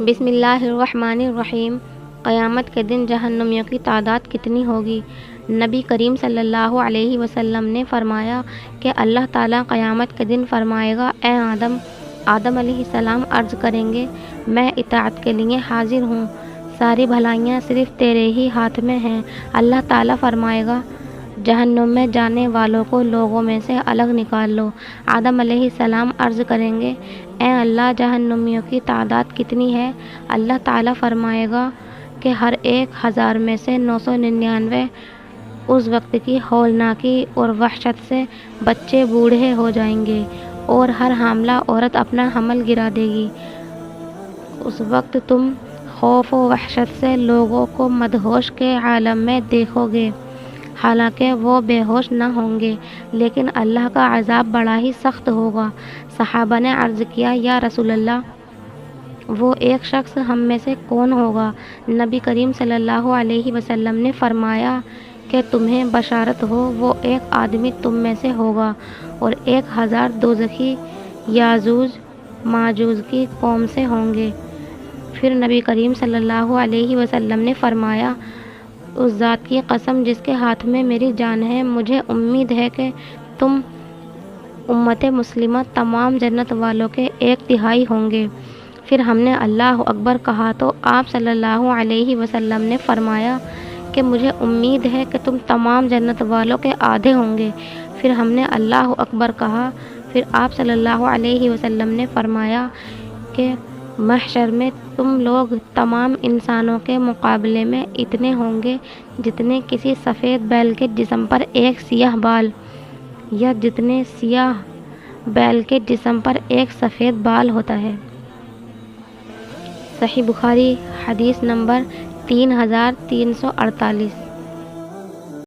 بسم اللہ الرحمن الرحیم۔ قیامت کے دن جہنمیوں کی تعداد کتنی ہوگی؟ نبی کریم صلی اللہ علیہ وسلم نے فرمایا کہ اللہ تعالیٰ قیامت کے دن فرمائے گا، اے آدم۔ آدم علیہ السلام عرض کریں گے، میں اطاعت کے لیے حاضر ہوں، ساری بھلائیاں صرف تیرے ہی ہاتھ میں ہیں۔ اللہ تعالیٰ فرمائے گا، جہنم میں جانے والوں کو لوگوں میں سے الگ نکال لو۔ آدم علیہ السلام عرض کریں گے، اے اللہ، جہنمیوں کی تعداد کتنی ہے؟ اللہ تعالیٰ فرمائے گا کہ ہر 1000 میں سے 999 اس وقت کی ہولناکی اور وحشت سے بچے بوڑھے ہو جائیں گے اور ہر حاملہ عورت اپنا حمل گرا دے گی۔ اس وقت تم خوف و وحشت سے لوگوں کو مدہوش کے عالم میں دیکھو گے، حالانکہ وہ بے ہوش نہ ہوں گے، لیکن اللہ کا عذاب بڑا ہی سخت ہوگا۔ صحابہ نے عرض کیا، یا رسول اللہ، وہ ایک شخص ہم میں سے کون ہوگا؟ نبی کریم صلی اللہ علیہ وسلم نے فرمایا کہ تمہیں بشارت ہو، وہ ایک آدمی تم میں سے ہوگا اور 1000 دوزخی یاجوج ماجوج کی قوم سے ہوں گے۔ پھر نبی کریم صلی اللہ علیہ وسلم نے فرمایا، اس ذات کی قسم جس کے ہاتھ میں میری جان ہے، مجھے امید ہے کہ تم امت مسلمہ تمام جنت والوں کے 1/3 ہوں گے۔ پھر ہم نے اللہ اکبر کہا تو آپ صلی اللہ علیہ وسلم نے فرمایا کہ مجھے امید ہے کہ تم تمام جنت والوں کے آدھے ہوں گے۔ پھر ہم نے اللہ اکبر کہا، پھر آپ صلی اللہ علیہ وسلم نے فرمایا کہ محشر میں تم لوگ تمام انسانوں کے مقابلے میں اتنے ہوں گے جتنے کسی سفید بیل کے جسم پر ایک سیاہ بال، یا جتنے سیاہ بیل کے جسم پر ایک سفید بال ہوتا ہے۔ صحیح بخاری، حدیث نمبر 3348۔